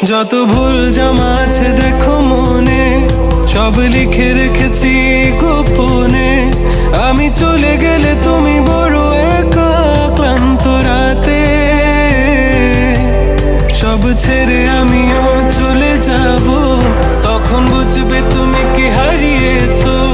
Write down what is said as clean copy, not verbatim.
যত ভুল জামা আছে দেখো মনে, সব লিখে রেখেছি গোপনে। আমি চলে গেলে তুমি বড় একা ক্লান্ত রাতে, সব ছেড়ে আমিও চলে যাব, তখন বুঝবে তুমি কি হারিয়েছো।